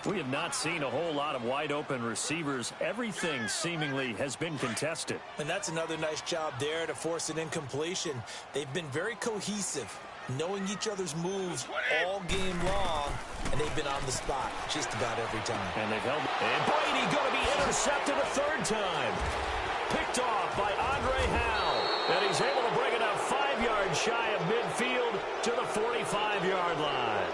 S1: We have not seen a whole lot of wide open receivers. Everything seemingly has been contested.
S3: And that's another nice job there to force an incompletion. They've been very cohesive, knowing each other's moves all game long, and they've been on the spot just about every time.
S1: And they've held. And Brady going to be intercepted a 3rd time. Picked off by Andre Howe. And he's able to bring it up 5 yards shy of midfield to the 45-yard line.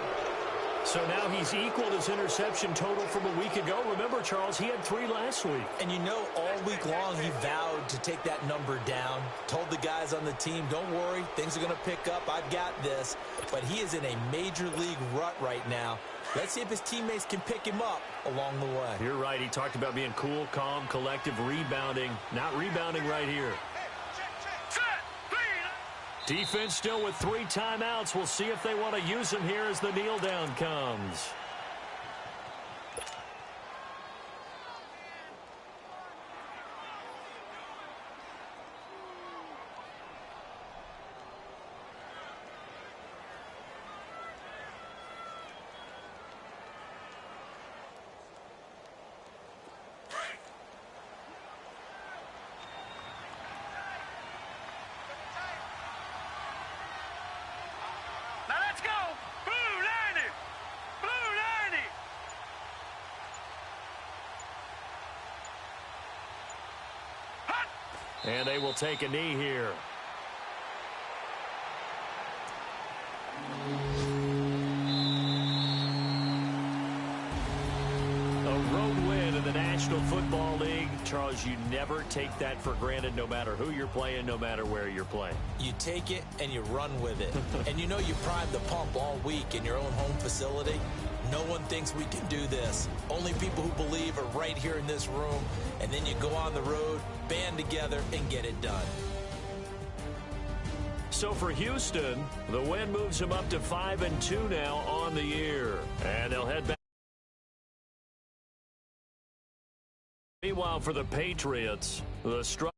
S1: So now he's equaled his interception total from a week ago. Remember, Charles, he had 3 last week.
S3: And you know, all week long he vowed to take that number down. Told the guys on the team, don't worry, things are going to pick up. I've got this. But he is in a major league rut right now. Let's see if his teammates can pick him up along the way.
S1: You're right. He talked about being cool, calm, collective, rebounding. Not rebounding right here. Defense still with 3 timeouts. We'll see if they want to use them here as the kneel down comes. And they will take a knee here. National Football League, Charles, you never take that for granted no matter who you're playing, no matter where you're playing.
S3: You take it and you run with it. And you know you primed the pump all week in your own home facility. No one thinks we can do this. Only people who believe are right here in this room. And then you go on the road, band together, and get it done.
S1: So for Houston, the win moves them up to 5-2 now on the year. And they'll head back. Meanwhile, for the Patriots, the struggle.